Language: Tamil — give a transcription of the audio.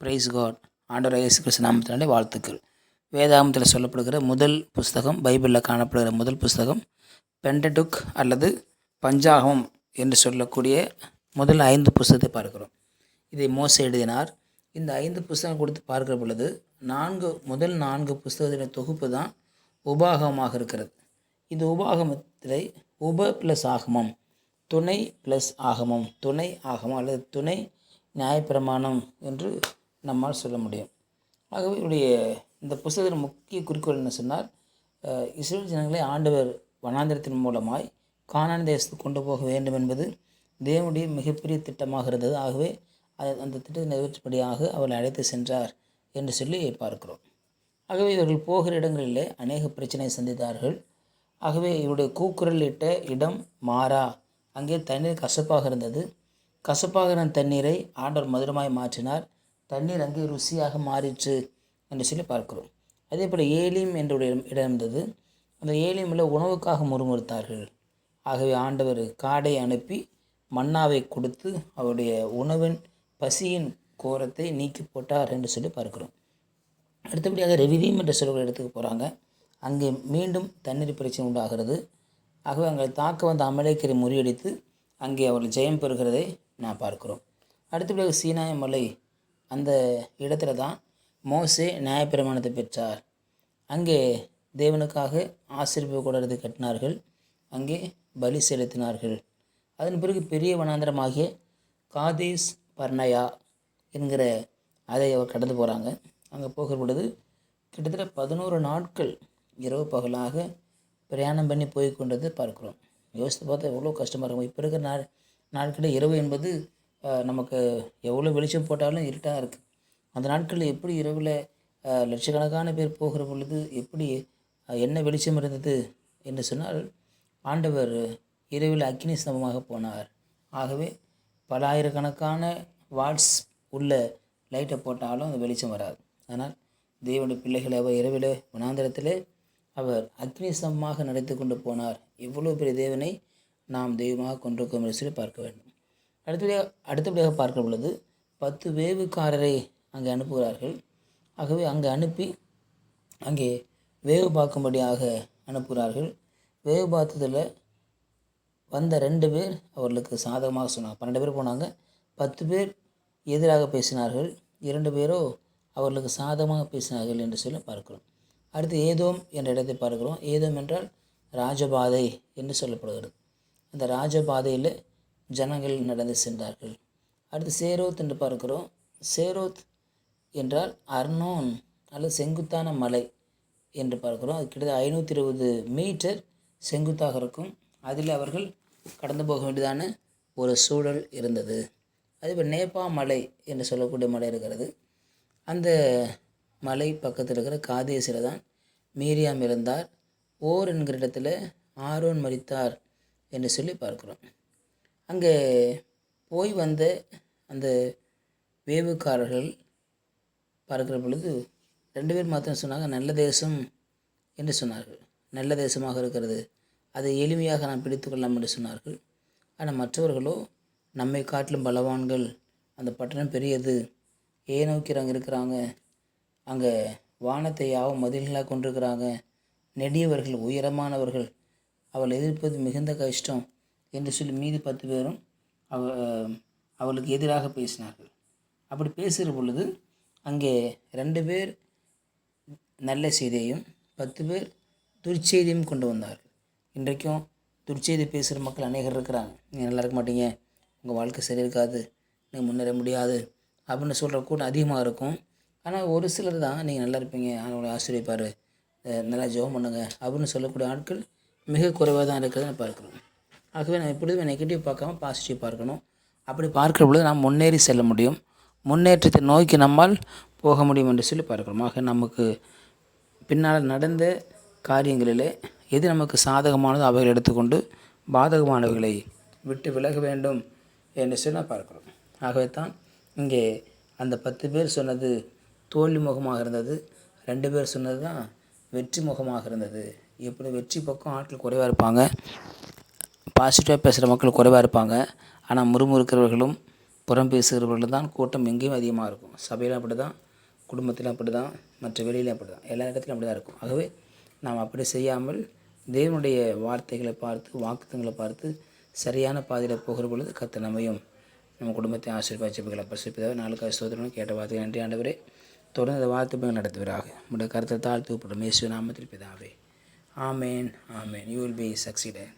Price God. ஆண்டவர் இயேசு கிறிஸ்து நாமத்தினாலே வாழ்த்துக்கள். வேதாகமத்தில் சொல்லப்படுகிற முதல் புஸ்தகம், பைபிளில் காணப்படுகிற முதல் புஸ்தகம் பென்டடுக் அல்லது பஞ்சாகமம் என்று சொல்லக்கூடிய முதல் 5 புஸ்தகத்தை பார்க்கிறோம். இதை மோசே எழுதினார். இந்த 5 புஸ்தகம் கொடுத்து பார்க்கிற பொழுது முதல் 4 புஸ்தகத்தின் தொகுப்பு தான் உபாகமமாக இருக்கிறது. இந்த உபாகமத்தில் உப ப்ளஸ் ஆகமம், துணை ப்ளஸ் ஆகமம், துணை ஆகமம் அல்லது துணை நியாயப்பிரமாணம் என்று நம்மால் சொல்ல முடியும். ஆகவே இவருடைய இந்த புஸ்தகத்தின் முக்கிய குறிக்கோள் என்ன சொன்னால், இஸ்ரேல் ஜனங்களை ஆண்டவர் வனாந்திரத்தின் மூலமாய் கானான் தேசத்துக்கு கொண்டு போக வேண்டும் என்பது தேவனுடைய மிகப்பெரிய திட்டமாக இருந்தது. ஆகவே அந்த திட்டத்தை நிறைவேற்றும்படியாக அவரை அழைத்து சென்றார் என்று சொல்லி பார்க்கிறோம். ஆகவே இவர்கள் போகிற இடங்களிலே அநேக பிரச்சனையை சந்தித்தார்கள். ஆகவே இவருடைய கூக்குரல் இட்ட இடம் மாறா, அங்கே தண்ணீர் கசப்பாக இருந்தது. கசப்பாக இருந்த தண்ணீரை ஆண்டவர் மதுரமாய் மாற்றினார். தண்ணீர் அங்கே ருசியாக மாறிற்று என்று சொல்லி பார்க்கிறோம். அதே போல் ஏலீம் என்ற இடம் இருந்தது. அந்த ஏலீமில் உணவுக்காக முறுமுறுத்தார்கள். ஆகவே ஆண்டவர் காடை அனுப்பி மன்னாவை கொடுத்து அவருடைய உணவின் பசியின் கோரத்தை நீக்கி போட்டார் என்று சொல்லி பார்க்கிறோம். அடுத்தபடியாக ரெவிதீம் என்ற சொல்கிற இடத்துக்கு போகிறாங்க. அங்கே மீண்டும் தண்ணீர் பிரச்சனை உண்டாகிறது. ஆகவே அங்கே தாக்க வந்த அமலேக்கரை முறியடித்து அங்கே அவர்கள் ஜெயம் பெறுகிறதை நான் பார்க்கிறோம். அடுத்தபடியாக சீனாய் மலை, அந்த இடத்துல தான் மோசே நியாயப்பிரமாணத்தை பெற்றார். அங்கே தேவனுக்காக ஆசீர்வாத கூடாரத்தை கட்டினார்கள். அங்கே பலி செலுத்தினார்கள். அதன் பிறகு பெரிய வனாந்திரமாகிய காதேஸ் பர்னயா என்கிற அதை அவர் கடந்து போகிறாங்க. அங்கே போகிற பொழுது கிட்டத்தட்ட 11 நாட்கள் இரவு பகலாக பிரயாணம் பண்ணி போய் கொண்டதை பார்க்குறோம். யோசித்து பார்த்தா எவ்வளோ கஷ்டமாக இருக்கும். இப்போ இருக்கிற நாட்களில் இரவு என்பது நமக்கு எவ்வளோ வெளிச்சம் போட்டாலும் இருட்டாக இருக்குது. அந்த நாட்களில் எப்படி இரவில் லட்சக்கணக்கான பேர் போகிற பொழுது எப்படி என்ன வெளிச்சம் இருந்தது என்று சொன்னால், ஆண்டவர் இரவில் அக்கினி ஸ்தம்பமாக போனார். ஆகவே பல ஆயிரக்கணக்கான வாட்ஸ் உள்ள லைட்டை போட்டாலும் அந்த வெளிச்சம் வராது. ஆனால் தேவனுடைய பிள்ளைகளை அவர் இரவில் வனாந்திரத்திலே அவர் அக்னி ஸ்தம்பமாக நடத்தி கொண்டு போனார். இவ்வளோ பெரிய தேவனை நாம் தெய்வமாக கொண்டிருக்கோம் என்று சொல்லி பார்க்க வேண்டும். அடுத்தபடியாக பார்க்கிற பொழுது 10 வேவுக்காரரை அங்கே அனுப்புகிறார்கள். ஆகவே அங்கே அனுப்பி அங்கே வேவு பார்க்கும்படியாக அனுப்புகிறார்கள். வேவு பார்த்ததில் வந்த 2 பேர் அவர்களுக்கு சாதகமாக சொன்னாங்க. 12 பேர் போனாங்க. 10 பேர் எதிராக பேசினார்கள். 2 பேரோ அவர்களுக்கு சாதகமாக பேசினார்கள் என்று சொல்லி பார்க்கிறோம். அடுத்து ஏதோம் என்ற இடத்தை பார்க்கிறோம். ஏதோம் என்றால் ராஜபாதை என்று சொல்லப்படுகிறது. அந்த ராஜபாதையில் ஜனங்கள் நடந்து சென்றார்கள். அடுத்து சேரோத் என்று பார்க்கிறோம். சேரோத் என்றால் அர்னோன் அல்லது செங்குத்தான மலை என்று பார்க்கிறோம். அது கிட்டத்தட்ட 520 மீட்டர் செங்குத்தாக இருக்கும். அதில் அவர்கள் கடந்து போக வேண்டியதான ஒரு சூழல் இருந்தது. அதேபோல் நேபா மலை என்று சொல்லக்கூடிய மலை இருக்கிறது. அந்த மலை பக்கத்தில் இருக்கிற காதேசில் தான் மீரியாம் இருந்தார். ஓர் என்கிற இடத்துல ஆரோன் மரித்தார் என்று சொல்லி பார்க்கிறோம். அங்கே போய் வந்த அந்த வேவுக்காரர்கள் பார்க்கிற பொழுது 2 பேர் மாத்திரம் சொன்னாங்க, நல்ல தேசம் என்று சொன்னார்கள். நல்ல தேசமாக இருக்கிறது, அதை எளிமையாக நாம் பிடித்து கொள்ளலாம் என்று சொன்னார்கள். ஆனால் மற்றவர்களோ, நம்மை காட்டிலும் பலவான்கள், அந்த பட்டணம் பெரியது, நோக்கி அங்கே இருக்கிறாங்க, அங்கே வானத்தை யாவும் மதில்களாக கொண்டிருக்கிறாங்க, நெடியவர்கள், உயரமானவர்கள், அவள் எதிர்ப்பது மிகுந்த கஷ்டம் என்று சொல்லி மீதி 10 பேரும் அவளுக்கு எதிராக பேசினார்கள். அப்படி பேசுகிற பொழுது அங்கே 2 பேர் நல்ல செய்தியையும் 10 பேர் துர்ச்செய்தியும் கொண்டு வந்தார்கள். இன்றைக்கும் துர்ச்செய்தி பேசுகிற மக்கள் அநேகர் இருக்கிறாங்க. நீங்கள் நல்லா இருக்க மாட்டீங்க, உங்கள் வாழ்க்கை சரி இருக்காது, நீங்கள் முன்னேற முடியாது அப்படின்னு சொல்கிற கூட்டம் அதிகமாக இருக்கும். ஆனால் ஒரு சிலர் தான் நீங்கள் நல்லா இருப்பீங்க, அவங்களை ஆசிரியப்பார், நல்லா ஜெபம் பண்ணுங்க அப்படின்னு சொல்லக்கூடிய ஆட்கள் மிக குறைவாக தான் இருக்கிறத நான் பார்க்குறோம். ஆகவே நம்ம எப்பொழுதுமே நெகட்டிவ் பார்க்காம பாசிட்டிவ் பார்க்கணும். அப்படி பார்க்கிற பொழுது நாம் முன்னேறி செல்ல முடியும், முன்னேற்றத்தை நோக்கி நம்மால் போக முடியும் என்று சொல்லி பார்க்கிறோம். ஆக நமக்கு பின்னால் நடந்த காரியங்களிலே எது நமக்கு சாதகமானதோ அவைகளை எடுத்துக்கொண்டு பாதகமானவைகளை விட்டு விலக வேண்டும் என்று சொல்லி நான் பார்க்கிறோம். ஆகவே தான் இங்கே அந்த 10 பேர் சொன்னது தோல்வி முகமாக இருந்தது, 2 பேர் சொன்னது தான் வெற்றி முகமாக இருந்தது. எப்படி வெற்றி பக்கம் ஆட்கள் குறைவாக இருப்பாங்க, பாசிட்டிவாக பேசுகிற மக்கள் குறைவாக இருப்பாங்க. ஆனால் முறுமுறுக்கிறவர்களும் புறம் பேசுகிறவர்கள் தான் கூட்டம் எங்கேயும் அதிகமாக இருக்கும். சபையிலும் அப்படி தான், குடும்பத்திலும் அப்படி தான், மற்ற வெளியிலும் அப்படி தான், எல்லா இடத்துலையும் அப்படி தான் இருக்கும். ஆகவே நாம் அப்படி செய்யாமல் தேவனுடைய வார்த்தைகளை பார்த்து, வாக்குத்தங்களை பார்த்து சரியான பாதையில் போகிற பொழுது கர்த்தர் நம்மையும் நம்ம குடும்பத்தை ஆசீர்வதிச்சுகளை பரிசுப்பிதாவே. நாளுக்காக ஸ்தோத்திரம். கேட்ட வார்த்தை நன்றி ஆண்டவரே. தொடர்ந்து இந்த வார்த்தை நடத்துவீராக. உங்களுடைய கருத்தை தாழ்த்து விப்படும் இயேசு நாமத்தில் பிதாவே. ஆமேன், ஆமேன். You will be succeeded.